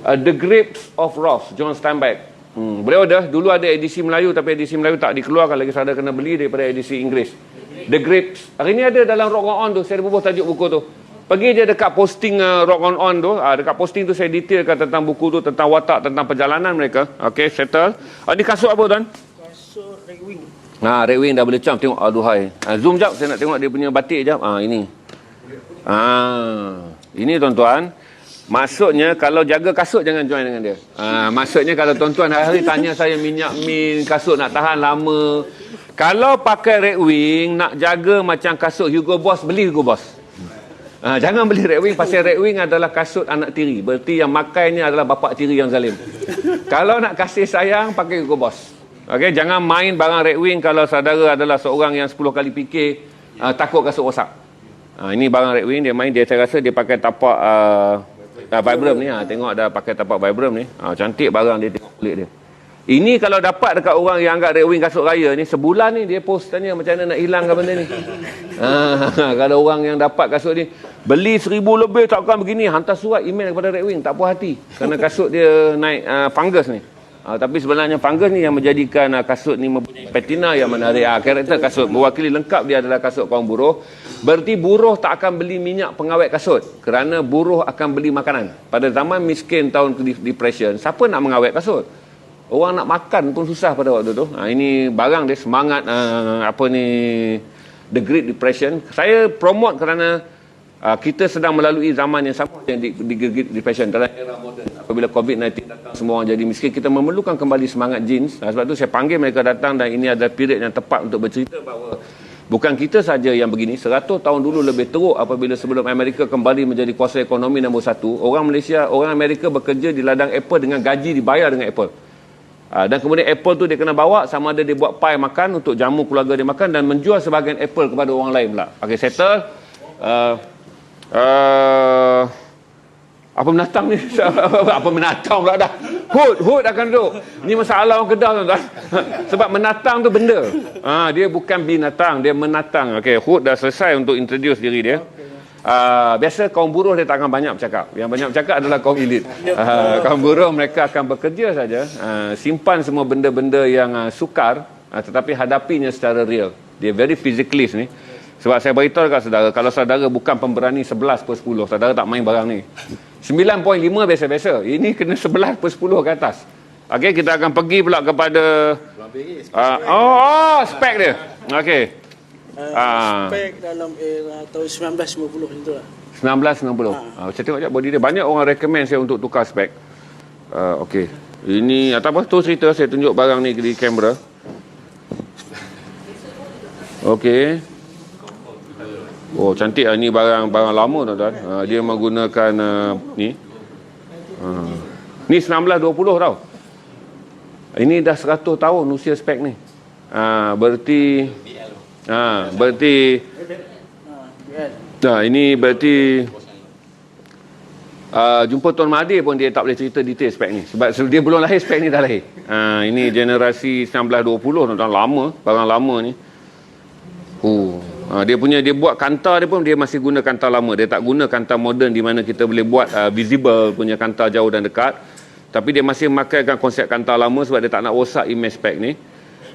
The Grapes of Wrath, John Steinbeck. Beliau dulu ada edisi Melayu, tapi edisi Melayu tak dikeluarkan lagi, saudara kena beli daripada edisi Inggeris. The Grapes. Hari ni ada dalam Rock On tu, saya ada bubuh tajuk buku tu. Pergi je dekat posting Rock On tu, dekat posting tu saya detailkan tentang buku tu, tentang watak, tentang perjalanan mereka. Okey, settle. Ni kasut apa tuan? Kasut Red Wing. Red Wing dah boleh cam, tengok. Aduhai. Zoom jap, saya nak tengok dia punya batik jap. Ini. Ini tuan-tuan. Maksudnya kalau jaga kasut jangan join dengan dia. Maksudnya kalau tuan-tuan hari-hari tanya saya minyak min, kasut nak tahan lama. Kalau pakai Red Wing, nak jaga macam kasut Hugo Boss, beli Hugo Boss. Jangan beli Red Wing, pasal Red Wing adalah kasut anak tiri. Berarti yang makainya adalah bapak tiri yang zalim. Kalau nak kasih sayang, pakai Hugo Boss. Okay, jangan main barang Red Wing kalau saudara adalah seorang yang 10 kali fikir, takut kasut rosak. Ini barang Red Wing, dia main, saya rasa dia pakai tapak Vibram ni. Tengok ada pakai tapak Vibram ni. Cantik barang dia, tengok kulit dia. Ini kalau dapat dekat orang yang anggap Red Wing kasut raya ni, sebulan ni dia post tanya macam mana nak hilangkan benda ni. Kalau orang yang dapat kasut ni, beli 1000 lebih takkan begini, hantar surat email kepada Red Wing, tak puas hati. Kerana kasut dia naik fungus ni. Tapi sebenarnya fungus ni yang menjadikan kasut ni mempunyai patina yang menarik. Karakter kasut mewakili lengkap dia adalah kasut kaum buruh. Berarti buruh tak akan beli minyak pengawet kasut, kerana buruh akan beli makanan. Pada zaman miskin tahun depression, siapa nak mengawet kasut? Orang nak makan pun susah pada waktu tu. Ini barang dia semangat The Great Depression. Saya promote kerana kita sedang melalui zaman yang sama yang di Great Depression dalam era moden. Apabila COVID-19 datang, semua orang jadi miskin, kita memerlukan kembali semangat jeans. Sebab tu saya panggil mereka datang, dan ini adalah period yang tepat untuk bercerita bahawa bukan kita saja yang begini. 100 tahun dulu lebih teruk apabila sebelum Amerika kembali menjadi kuasa ekonomi nombor 1. Orang Amerika bekerja di ladang Apple dengan gaji dibayar dengan Apple. Dan kemudian Apple tu dia kena bawa, sama ada dia buat pie makan untuk jamu keluarga dia makan, dan menjual sebahagian Apple kepada orang lain pula. Okey, settle. Apa menatang ni? Apa menatang pula dah? Hood akan duduk. Ni masalah orang Kedah tuan-tuan. Sebab menatang tu benda. Dia bukan binatang, dia menatang. Okey, Hood dah selesai untuk introduce diri dia. Biasa kaum buruh dia tak akan banyak bercakap. Yang banyak bercakap adalah kaum elit. Kaum buruh mereka akan bekerja saja, simpan semua benda-benda yang sukar, tetapi hadapinya secara real. Dia very physicalist ni. Sebab saya beritahu dekat saudara, kalau saudara bukan pemberani 11/10, saudara tak main barang ni. 9.5 biasa-biasa. Ini kena 11/10 ke atas. Okey, kita akan pergi pula kepada spek dia. Okey. Spek dalam era tahun 1950 macam tu lah. 1990. Saya tengok je body dia. Banyak orang recommend saya untuk tukar spek. Okey. Ini atau apa? Tu cerita saya tunjuk barang ni di kamera. Okey. Oh, cantik lah. Ni barang lama tuan-tuan. Dia menggunakan ni. Ni 1920 tau. Ini dah 100 tahun usia spek ni. Berarti ini berarti jumpa Tuan Mahathir pun dia tak boleh cerita detail spek ni. Sebab dia belum lahir, spek ni dah lahir. Ini generasi 1920 tuan-tuan, lama, barang lama ni. Dia buat kantar dia pun dia masih guna kantar lama. Dia tak guna kantar moden di mana kita boleh buat visible punya kantar jauh dan dekat. Tapi dia masih memakaikan konsep kantar lama sebab dia tak nak rosak image spek ni.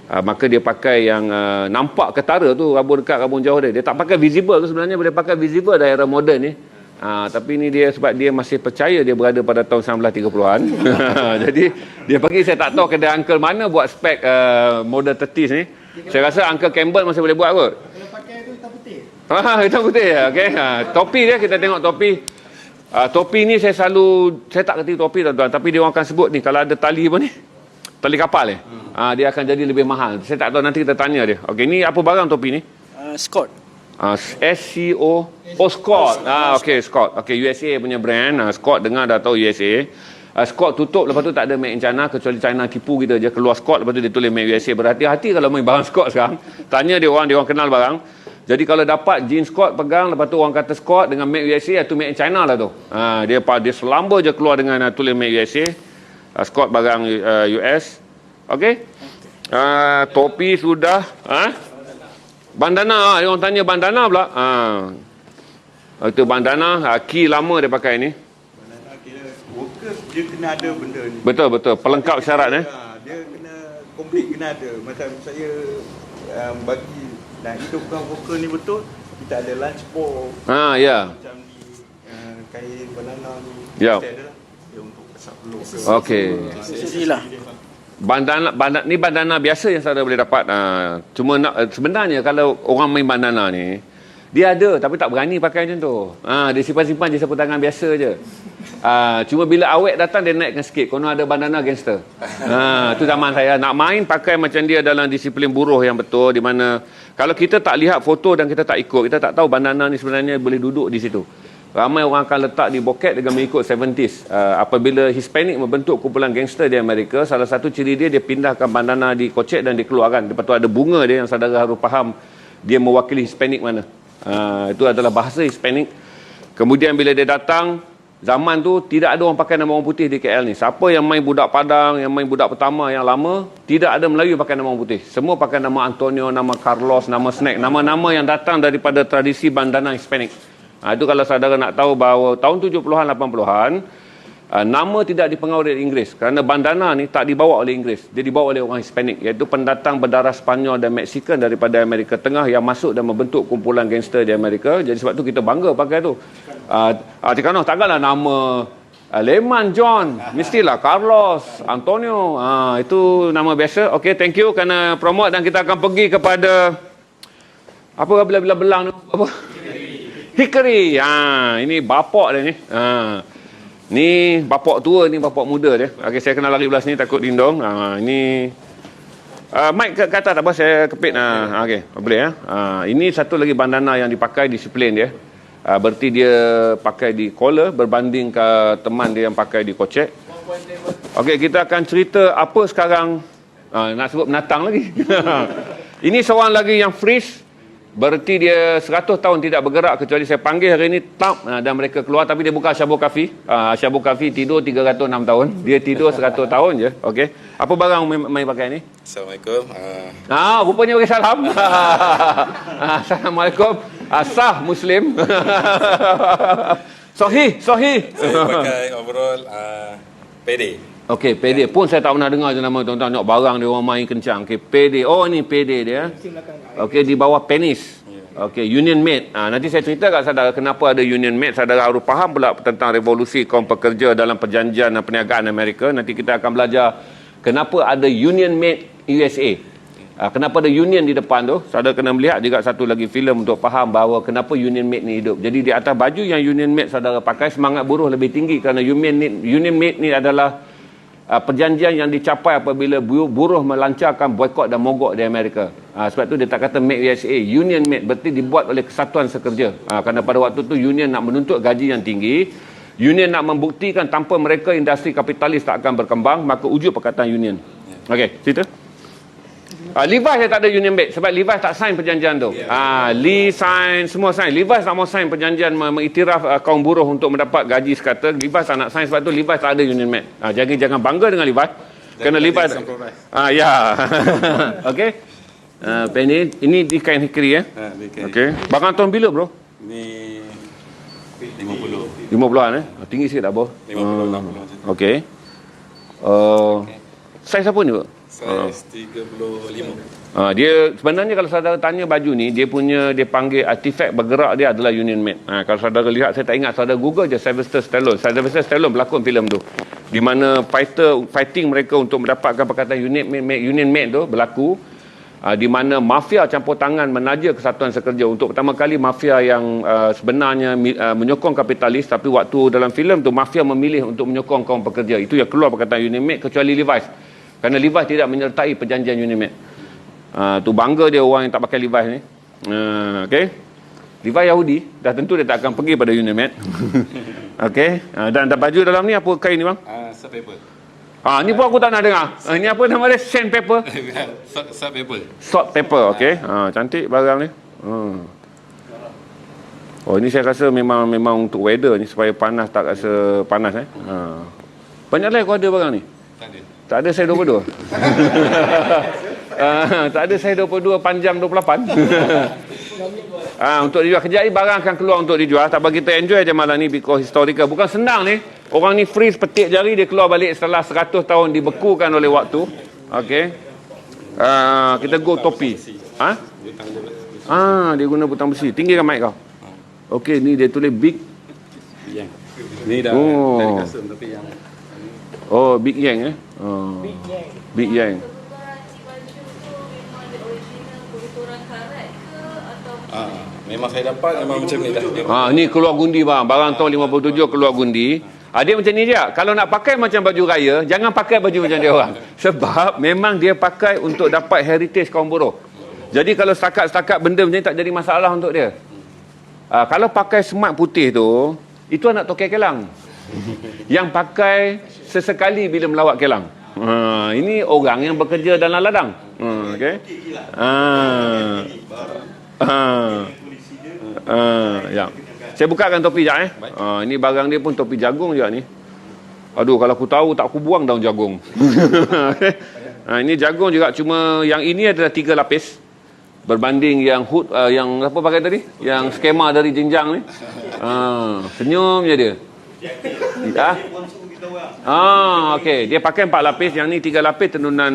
Maka dia pakai yang nampak ketara tu, rabun dekat, rabun jauh dia. Dia tak pakai visible tu, sebenarnya boleh pakai visible dah era moden ni. Tapi ni dia sebab dia masih percaya dia berada pada tahun 1930-an. Jadi dia pergi, saya tak tahu kedai uncle mana buat spek model 30s ni. Saya rasa Uncle Campbell masih boleh buat kot. Kalau pakai tu hitam putih. Hitam putih ya, okey. Topi dia, kita tengok topi. Topi ni saya tak kerti topi tuan-tuan, tapi dia orang akan sebut ni kalau ada tali apa ni? Tali kapal dia akan jadi lebih mahal. Saya tak tahu, nanti kita tanya dia. Okey, ni apa barang topi ni? Scott. SCO. Scott. Okey, Scott. Okey, USA punya brand. Scott dengar dah tahu USA. Scott tutup, lepas tu tak ada made in China, kecuali China tipu kita je, keluar Scott, lepas tu dia tulis made USA. Berhati-hati kalau main barang Scott sekarang. Tanya dia orang kenal barang. Jadi kalau dapat jeans Scott pegang, lepas tu orang kata Scott dengan made USA, itu made in China lah tu. Dia selamba je keluar dengan tulis made USA. Scott barang US. Okey. Topi sudah. Bandana, dia orang tanya bandana pula. Itu bandana, key lama dia pakai ni. Worker dia kena ada benda ni. Betul, pelengkap syarat Dia kena komplit, kena ada. Macam saya bagi nak hidupkan worker ni betul, kita ada lunch box. Ya. Macam ni kain banana ni. Ya. Kita ada lah. Dia untuk kesap peluk. Okey. Sesilah. Bandana biasa yang saudara boleh dapat. Cuma sebenarnya kalau orang main bandana ni, dia ada tapi tak berani pakai macam tu. Dia simpan-simpan je sapu tangan biasa je. Cuma bila awet datang dia naikkan sikit. Konon ada bandana gangster. Tu zaman saya nak main pakai macam dia dalam disiplin buruh yang betul, di mana kalau kita tak lihat foto dan kita tak ikut, kita tak tahu bandana ni sebenarnya boleh duduk di situ. Ramai orang akan letak di boket dengan mengikut 70s. Apabila Hispanic membentuk kumpulan gangster di Amerika, salah satu ciri dia pindahkan bandana di kocek dan dikeluarkan. Lepas tu ada bunga dia yang saudara harus faham dia mewakili Hispanic mana. Itu adalah bahasa Hispanic. Kemudian bila dia datang, zaman tu tidak ada orang pakai nama orang putih di KL ni. Siapa yang main budak Padang, yang main budak pertama yang lama, tidak ada Melayu pakai nama orang putih. Semua pakai nama Antonio, nama Carlos, nama Snack, nama-nama yang datang daripada tradisi bandana Hispanic. Itu kalau saudara nak tahu bahawa tahun 70-an 80-an nama tidak dipengaruhi oleh Inggeris, kerana bandana ni tak dibawa oleh Inggeris, dia dibawa oleh orang Hispanic, iaitu pendatang berdarah Sepanyol dan Mexican daripada Amerika Tengah yang masuk dan membentuk kumpulan gangster di Amerika. Jadi sebab tu kita bangga pakai tu. Tikano takkanlah nama Leman John, mestilah Carlos, Antonio. Itu nama biasa. Okey, thank you kerana promote, dan kita akan pergi kepada apa bila belang tu apa? Hickory. Ini bapak dia ni. Ni bapak tua, ni bapak muda dia. Okey, saya kena lari belah sini takut dindong. Ini mic ke atas tak apa, saya kepit. Okey, boleh ya. Ini satu lagi bandana yang dipakai, disiplin dia. Berarti dia pakai di collar berbanding ke teman dia yang pakai di kocek. Okey, kita akan cerita apa sekarang. Nak sebut binatang lagi. Ini seorang lagi yang freeze. Berarti dia 100 tahun tidak bergerak, kecuali saya panggil hari ini tap, dan mereka keluar. Tapi dia bukan Ashabul Kahfi. Ashabul Kahfi tidur 306 tahun. Dia tidur 100 tahun je. Okey. Apa barang main pakai ni? Assalamualaikum. Rupanya bagi salam. Assalamualaikum. Sah Muslim. Sahih. Saya pakai overall PD. Okey, PD pun saya tak pernah dengar je nama tuan-tuan. Tengok barang dia orang main kencang. Okey, PD. Oh, ni PD dia. Okey, di bawah penis. Okey, Union Made. Nanti saya cerita kat saudara kenapa ada Union Made. Saudara harus faham pula tentang revolusi kaum pekerja dalam perjanjian dan perniagaan Amerika. Nanti kita akan belajar kenapa ada Union Made USA. Kenapa ada Union di depan tu. Saudara kena melihat juga satu lagi filem untuk faham bahawa kenapa Union Made ni hidup. Jadi di atas baju yang Union Made saudara pakai, semangat buruh lebih tinggi, kerana Union Made ni adalah perjanjian yang dicapai apabila buruh melancarkan boikot dan mogok di Amerika. Sebab tu dia tak kata Make USA, Union Made, berarti dibuat oleh kesatuan sekerja. Kerana pada waktu tu Union nak menuntut gaji yang tinggi, Union nak membuktikan tanpa mereka industri kapitalis tak akan berkembang, maka wujud Perkataan Union. Okey, cerita. Levi's saya tak ada Union Made sebab Levi's tak sign perjanjian tu. Lee sign, semua sign. Levi's tak mau sign perjanjian mengiktiraf kaum buruh untuk mendapat gaji sekata. Levi's tak nak sign, sebab tu Levi's tak ada Union Made. Jangan bangga dengan Levi's. Kerana Levi's ya. Okey. Penny ini di kain hickory ya. Okey. Barang tahun bila bro? Ni 50. 50-an Tinggi sikit tak bro? 50. Okey. Saiz apa ni bro? Saiz 35. Dia sebenarnya kalau saudara tanya baju ni, dia panggil artifak bergerak dia adalah Union Made. Kalau saudara lihat, saya tak ingat, saudara Google je Sylvester Stallone. Sylvester Stallone berlakon filem tu. Di mana fighting mereka untuk mendapatkan perkataan Union Made tu berlaku. Di mana mafia campur tangan menaja kesatuan sekerja. Untuk pertama kali mafia yang sebenarnya menyokong kapitalis, tapi waktu dalam filem tu mafia memilih untuk menyokong kaum pekerja. Itu yang keluar perkataan Union Made, kecuali Levi's. Kerana Levi's tidak menyertai perjanjian Union Made. Tu bangga dia orang yang tak pakai Levi's ni. Okey. Levi's Yahudi, dah tentu dia tak akan pergi pada Union Made. Okey. Dan baju dalam ni apa kain ni bang? Sandpaper. Ni pun aku tak nak dengar. Ni apa nama dia? Sandpaper? Sandpaper. Salt paper, okey. Cantik barang ni. Oh, ini saya rasa memang untuk weather ni, supaya panas tak rasa panas Banyak lagi kau ada barang ni? Tak ada. Tak ada saya 22. Tak ada saya 22 panjang 28. Untuk dijual. Kejap ni barang akan keluar untuk dijual. Tak bagi kita enjoy je malam ni, because historical. Bukan senang ni. Orang ni freeze petik jari, dia keluar balik setelah 100 tahun dibekukan oleh waktu. Okey. Kita go topi. Dia guna butang besi. Tinggikan mic kau. Okey, ni dia tulis big. Yang. Ni dah dari custom tapi yang Big Yang Big Yang. memang saya dapat memang macam ni dah. Ni keluar gundi bang. Barang tahun 57 keluar gundi. Dia macam ni je. Kalau nak pakai macam baju raya, jangan pakai baju macam dia orang. Sebab memang dia pakai untuk dapat heritage kaum buruh. Jadi kalau setakat benda macam ni tak jadi masalah untuk dia. Kalau pakai smart putih tu, itu anak tokai Kelang. Yang pakai sesekali bila melawat Kelang. Ini orang yang bekerja dalam ladang. Okey. Ya. Saya bukakan topi jap ini barang dia pun topi jagung juga ni. Aduh, kalau aku tahu tak aku buang daun jagung. Ini jagung juga, cuma yang ini adalah 3 lapis berbanding yang hood yang apa pakai tadi? Yang skema dari jenjang ni. Senyum je dia. Okey, dia pakai 4 lapis, yang ni 3 lapis tenunan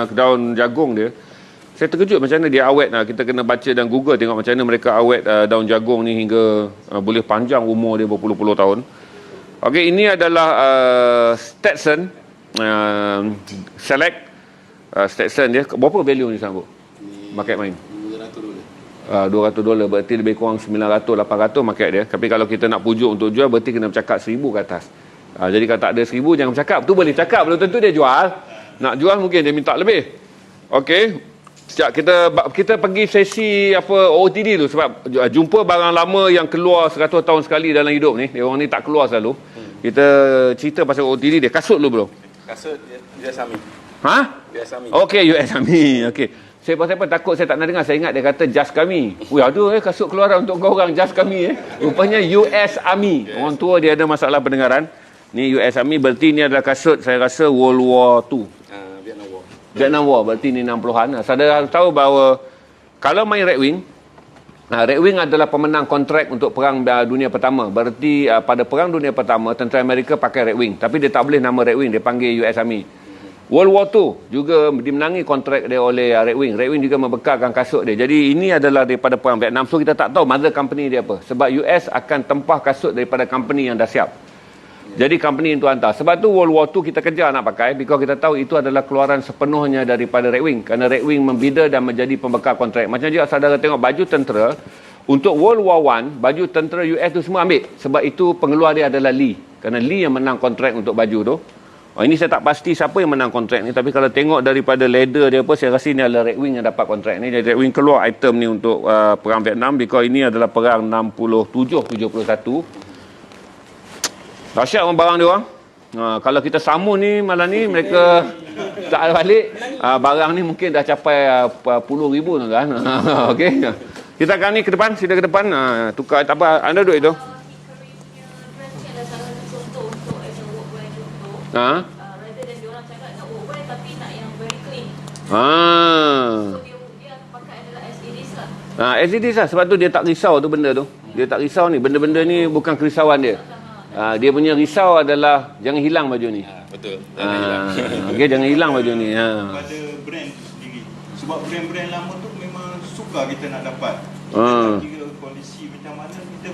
daun jagung dia. Saya terkejut macam mana dia awet. Kita kena baca dan Google tengok macam mana mereka awet daun jagung ni hingga boleh panjang umur dia berpuluh-puluh tahun. Okey, ini adalah Stetson Select Stetson dia. Berapa value ni sanggup? Market main $200, berarti lebih kurang 900-800 market dia. Tapi kalau kita nak pujuk untuk jual, berarti kena bercakap 1000 ke atas. Jadi kalau tak ada 1000 jangan bercakap. Tu boleh cakap, belum tentu dia jual. Nak jual mungkin dia minta lebih. Okey, sekejap kita pergi sesi OOTD tu, sebab jumpa barang lama yang keluar 100 tahun sekali dalam hidup ni. Dia orang ni tak keluar selalu. Kita cerita pasal OOTD dia. Kasut dulu belum? Kasut US Army. US Army. Okey, US Army. Okey. Saya takut saya tak nak dengar. Saya ingat dia kata just kami. Aduh, kasut keluaran untuk kau orang just kami. Rupanya US Army. Orang tua dia ada masalah pendengaran. Ni US Army, berarti ni adalah kasut saya rasa World War II. Vietnam War, berarti ni 60-an. Saudara tahu bahawa kalau main Red Wing, Red Wing adalah pemenang kontrak untuk Perang Dunia Pertama. Berarti pada Perang Dunia Pertama, tentera Amerika pakai Red Wing. Tapi dia tak boleh nama Red Wing, dia panggil US Army. World War II juga dimenangi kontrak dia oleh Red Wing. Red Wing juga membekalkan kasut dia. Jadi ini adalah daripada Perang Vietnam. So kita tak tahu mother company dia apa. Sebab US akan tempah kasut daripada company yang dah siap. Jadi company itu hantar. Sebab tu World War II kita kejar nak pakai, because kita tahu itu adalah keluaran sepenuhnya daripada Red Wing. Kerana Red Wing membida dan menjadi pembekal kontrak. Macam juga saudara tengok baju tentera, untuk World War I, baju tentera US tu semua ambil. Sebab itu pengeluar dia adalah Lee. Kerana Lee yang menang kontrak untuk baju tu. Ini saya tak pasti siapa yang menang kontrak ni, tapi kalau tengok daripada leather dia apa, saya rasa ini adalah Red Wing yang dapat kontrak ni. Jadi Red Wing keluar item ni untuk Perang Vietnam, because ini adalah Perang 67-71. Dahsyat barang dia orang. Kalau kita samun ni malam ni, mereka tak balik. Barang ni mungkin dah capai puluh ribu tu kan. Okey. Kita akan ni ke depan, sila ke depan. Tukar tak apa, anda duduk itu. Rather than diorang cakap nak work well tapi nak yang very clean. So dia pakai adalah SEDs lah. SEDs lah, sebab tu dia tak risau tu benda tu. Dia tak risau ni, benda-benda ni bukan kerisauan dia. Dia punya risau adalah jangan hilang baju ni. Betul. Jangan hilang. Okey, jangan hilang baju ni. Pada brand tu sendiri. Sebab brand-brand lama tu memang sukar kita nak dapat. Kita Ah. tak kira kondisi macam mana, kita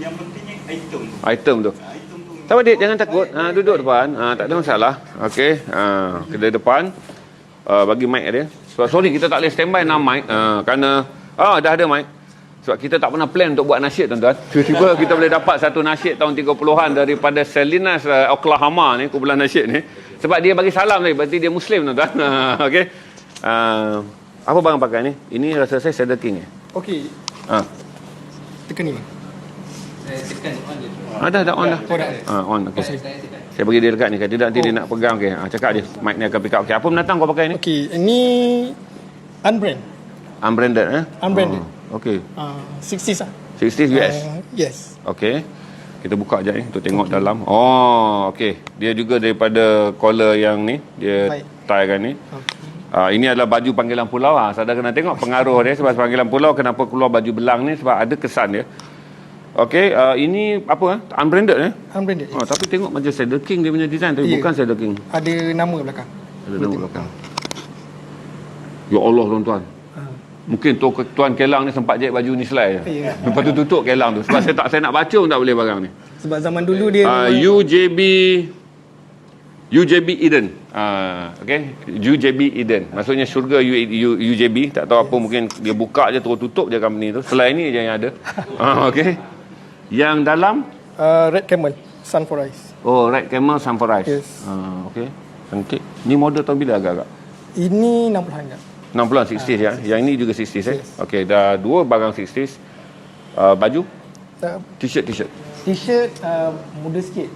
yang pentingnya item tu. Item tu. Item tu Tak apa, Dik, jangan takut. Duduk depan. Tak ada masalah. Okey. Kedai depan. Bagi mic dia. Sorry, kita tak boleh standby 6 mic. Kerana dah ada mic. Sebab kita tak pernah plan untuk buat nasyid, tuan-tuan. Tiba-tiba kita boleh dapat satu nasyid tahun 30-an daripada Salinas, Oklahoma ni, kumpulan nasyid ni. Sebab dia bagi salam tadi, berarti dia Muslim, tuan-tuan. Okey. Apa barang pakai ni? Ini rasa saya Cedar King. Okey, tekan ni. Dah on dah. On, okey. Saya bagi dia dekat ni, kalau tidak nanti dia nak pegang. Okey, cakap dia. Mic ni akan pick up. Okey, apa menatang kau pakai ni? Okey, ini unbrand. Unbranded, Unbranded. Okey. 60s lah. 60s US. Yes. Okey. Kita buka je ni untuk tengok dalam. Okey. Dia juga daripada collar yang ni, dia tie kan ni. Ini adalah baju panggilan pulau. Saudara kena tengok pengaruh dia sebab panggilan pulau kenapa keluar baju belang ni sebab ada kesan dia. Okey, ini apa? Unbranded Unbranded. tapi tengok macam Cedar King dia punya design tapi bukan Cedar King. Ada nama belakang. Ada nama belakang. Ya Allah, tuan-tuan. Mungkin Tuan Kelang ni sempat jahit baju ni selai je. Ya. Lepas tu tutup Kelang tu. Sebab saya nak baca pun tak boleh barang ni. Sebab zaman dulu dia UJB Eden. Okay. UJB Eden. Maksudnya syurga UJB. Tak tahu apa, mungkin dia buka je terus tutup je company tu. Selain ni je yang ada. Okay. Yang dalam Red Camel Sun for Eyes. Red Camel Sun for Eyes. Yes. Okay. Cantik. Ni model tahun bila agak-agak? Ini 60-an kan. 60-an 60s ya. Yang ini juga 60s Yes. Okey, dah dua barang 60s. Baju, t-shirt. T-shirt muda sikit.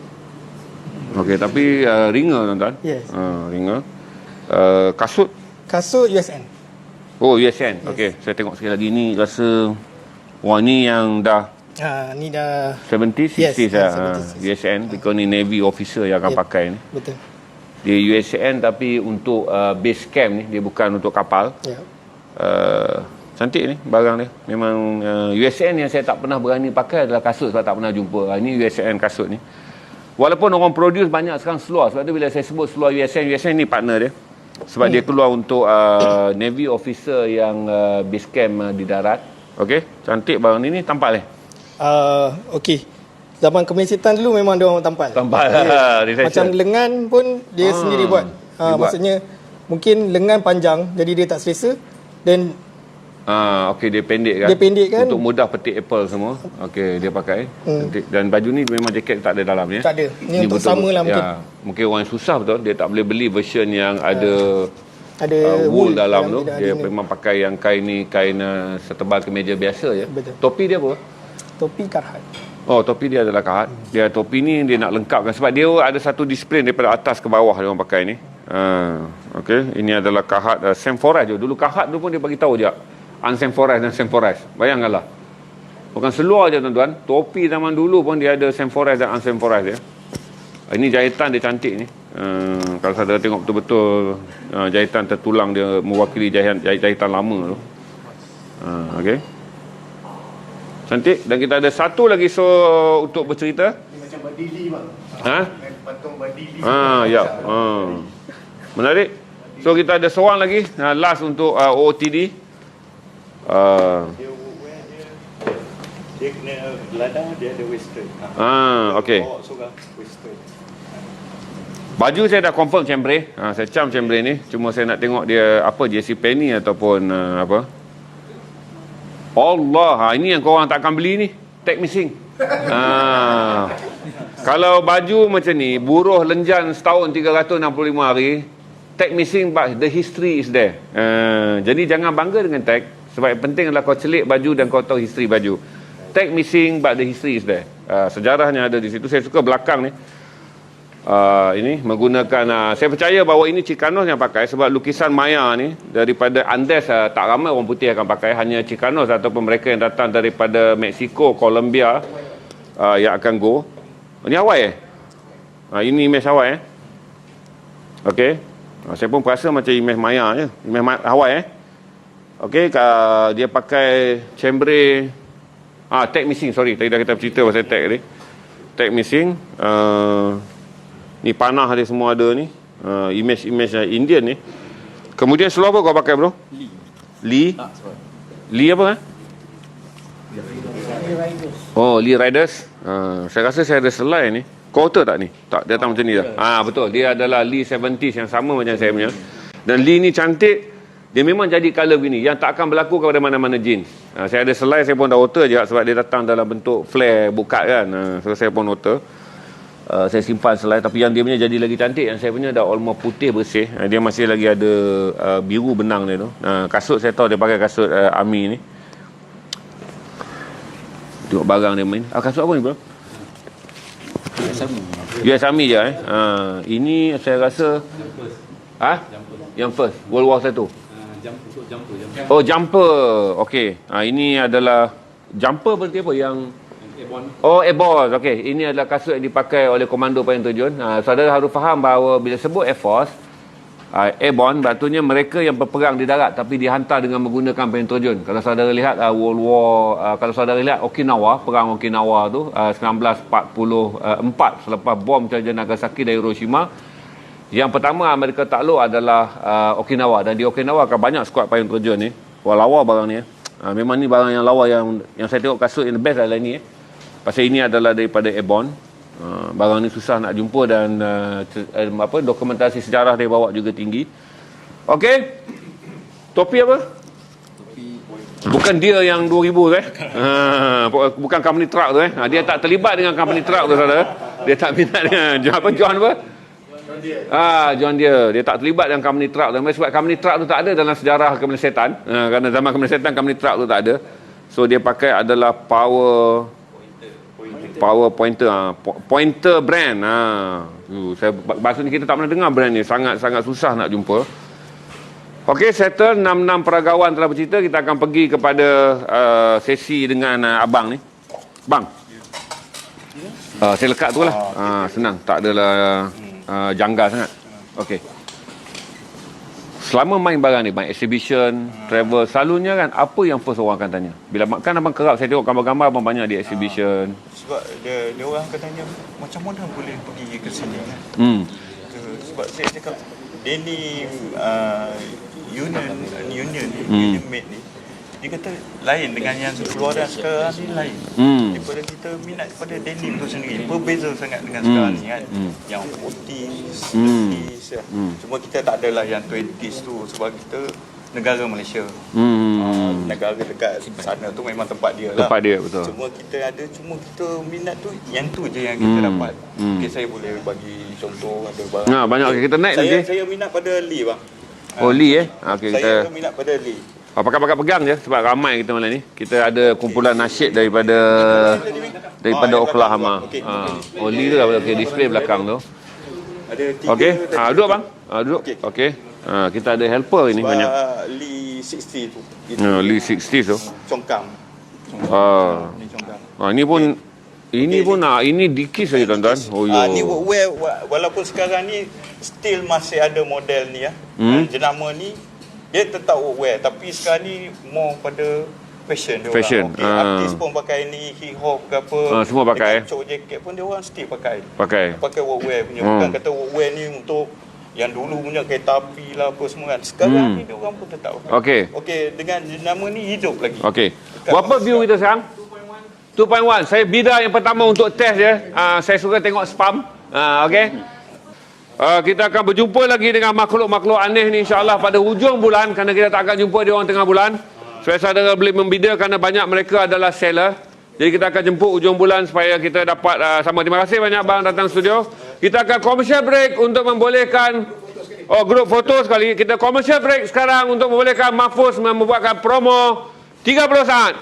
Okey, tapi ringer, tuan-tuan. Yes. Ringer. Kasut. Kasut USN. USN. Okey, saya tengok sekali lagi ni rasa ni yang dah Ni dah 70s 60s Yes, lah. 70s. USN, because ni Navy officer yang akan Yep. pakai ni. betul. Dia USN tapi untuk base camp ni, dia bukan untuk kapal. Ya. Cantik ni barang dia. Memang USN yang saya tak pernah berani pakai adalah kasut sebab tak pernah jumpa. Ini USN kasut ni. Walaupun orang produce banyak sekarang seluar. Sebab tu bila saya sebut seluar USN ni partner dia. Sebab dia keluar untuk Navy officer yang base camp di darat. Okey, cantik barang ni tampal Okey. Zaman kemersitan dulu memang dia orang tampal. Tampal. Yes. Dia Macam fashion. lengan pun dia sendiri buat. Dia buat. Maksudnya mungkin lengan panjang jadi dia tak selesa, dan Okey, dia pendek kan. Dia pendek kan. Untuk mudah petik apple semua. Okey, dia pakai. Cantik. Dan baju ni memang jaket tak ada dalam ni. Tak ada. Ni untuk sama lah mungkin. Mungkin orang yang susah betul. Dia tak boleh beli version yang ada ada wool dalam tu. dia, Dia memang pakai yang kain ni, kain setebal kemeja biasa je. Betul. Topi dia apa? topi Carhartt. Topi dia adalah Carhartt. Dia topi ni dia nak lengkapkan sebab dia ada satu disiplin daripada atas ke bawah dia orang pakai ni. Okey, ini adalah Carhartt Semforais je. Dulu Carhartt tu pun dia bagi tahu je Unsemforais dan Semforais. Bayangkanlah. Bukan seluar je, tuan-tuan. Topi zaman dulu pun dia ada Semforais dan Unsemforais dia. Ini jahitan dia cantik ni. Kalau saudara tengok betul-betul jahitan tertulang dia mewakili jahitan lama tu. Okey. Cantik. Dan kita ada satu lagi untuk bercerita. Ini macam badili bang. Patung badili. Ya. Menarik. So kita ada seorang lagi last untuk OOTD. Dia kena ladang, dia ada western. Okey. Bawa seorang western. Baju saya dah confirm chambray. Saya cam chambray ni. Cuma saya nak tengok dia apa, JC Penney ataupun apa. Allah, ini yang korang takkan beli ni. Tag missing. Kalau baju macam ni, buruh lenjan setahun 365 hari, tag missing but the history is there. Jadi jangan bangga dengan tag. Sebab yang penting adalah kau celik baju dan kau tahu history baju. Tag missing but the history is there. Sejarahnya ada di situ. Saya suka belakang ni. Ini menggunakan saya percaya bahawa ini Chicanos yang pakai sebab lukisan Maya ni daripada Andes tak ramai orang putih akan pakai, hanya Chicanos ataupun mereka yang datang daripada Mexico, Colombia yang akan go. Ini Hawaii ini image Hawaii okey. Saya pun rasa macam image Maya je, image Hawaii okey. Dia pakai chambray tag missing, sorry tadi dah kita cerita pasal tag ni. tag missing. Ni panah dia semua ada ni. Image Indian ni. Kemudian seluar apa kau pakai, bro? Lee. Lee apa? Oh, Lee Riders. Saya rasa saya ada selai ni. Kau tahu tak ni? Tak, dia datang macam ni dah. Betul. Dia adalah Lee 70s yang sama macam saya punya. Dan Lee ni cantik. Dia memang jadi colour begini. Yang tak akan berlaku kepada mana-mana jeans. Saya ada selai, saya pun dah alter je sebab dia datang dalam bentuk flare buka kan. So saya pun alter. Saya simpan selai. Tapi yang dia punya jadi lagi cantik. Yang saya punya dah almost putih bersih. Dia masih lagi ada biru benang dia tu. Kasut saya tahu dia pakai kasut army ni. Tengok barang dia main. Kasut apa ni, bro? US Army je ini saya rasa yang first World War 1. Oh, jumper. Okey. Ini adalah jumper berarti apa yang Airborne. Okey, ini adalah kasut yang dipakai oleh komando payung terjun. Saudara harus faham bahawa bila sebut Air Force Airborne, berarti mereka yang berperang di darat tapi dihantar dengan menggunakan payung terjun. Kalau saudara lihat World War kalau saudara lihat Okinawa, perang Okinawa tu 1944 selepas bom terjun Nagasaki dari Hiroshima, yang pertama Amerika takluk adalah Okinawa, dan di Okinawa akan banyak skuad payung terjun ni. Wah, lawa barang ni. Memang ni barang yang lawa yang saya tengok kasut yang the best adalah ni. Pasal ini adalah daripada Airborne. Barang ni susah nak jumpa dan dokumentasi sejarah dia bawa juga tinggi. Okey. Topi apa? Bukan dia yang 2000 tu bukan company truck tu dia tak terlibat dengan company truck tu, saudara. Dia tak minat dengan John apa? John Deere. Dia tak terlibat dengan company truck tu. Sebab company truck tu tak ada dalam sejarah kemerdekaan. Kerana zaman kemerdekaan company truck tu tak ada. So dia pakai adalah power pointer brand. Bahasa ni kita tak pernah dengar brand ni. Sangat-sangat susah nak jumpa. Okey, settle 66 peragawan telah bercerita. Kita akan pergi kepada sesi dengan abang ni. Bang. Saya lekat tu lah. Senang. Tak adalah janggal sangat. Okey. Selama main barang ni, main exhibition, travel, selalunya kan apa yang first orang akan tanya? Bila kan abang kerap saya tengok gambar-gambar abang banyak di exhibition. Sebab dia orang akan tanya macam mana boleh pergi ke sini kan. Sebab saya cakap Denim Union Made ni, dia kata lain dengan yang keluaran sekarang ni lain. Daripada kita minat pada denim tu sendiri, berbeza sangat dengan sekarang ni kan. Yang 40s, 30s cuma kita tak adalah yang 20s tu sebab kita negara Malaysia. Negara dekat sana tu memang tempat dia lah. Tempat dia, betul. Cuma kita minat tu yang tu je yang kita dapat. Okay, saya boleh bagi contoh ada barang. Banyak kita naik nanti. Saya minat pada Lee, bang. Lee okay, saya minat pada Lee. Pakai pegang je sebab ramai kita malam ni. Kita ada kumpulan nasyid daripada Oklahoma. Lee tu lah. Okey, display belakang tu. Ada 3. Okey. Duduk bang. Duduk. Okey. Kita ada helper ini banyak. Lee 60 tu. Lee 60 tu. Congkang. Ni congkang. Ini dikis saja tuan-tuan. Ni workwear walaupun sekarang ni still masih ada model ni jenama ni dia tetap workwear tapi sekarang ni more pada fashion dia orang. Artis pun pakai ni, hip hop ke apa. Semua pakai. Cok jacket pun dia orang still pakai. Pakai workwear punya. Bukan kata workwear ni untuk yang dulu punya kereta api lah apa semua kan. Sekarang ni dia orang pun tetap pakai. Okey, dengan nama ni hidup lagi. Okey. Berapa view kita sekarang? 2.1. Saya bidar yang pertama untuk test je. Saya suka tengok spam. Okey. Kita akan berjumpa lagi dengan makhluk-makhluk aneh ni insya-Allah pada hujung bulan, kerana kita tak akan jumpa dia orang tengah bulan. Supaya saudara boleh membida kerana banyak mereka adalah seller. Jadi kita akan jemput hujung bulan supaya kita dapat sama. Terima kasih banyak bang datang studio. Kita akan commercial break untuk membolehkan grup foto sekali. Kita commercial break sekarang untuk membolehkan Mahfuz membuatkan promo 30 saat.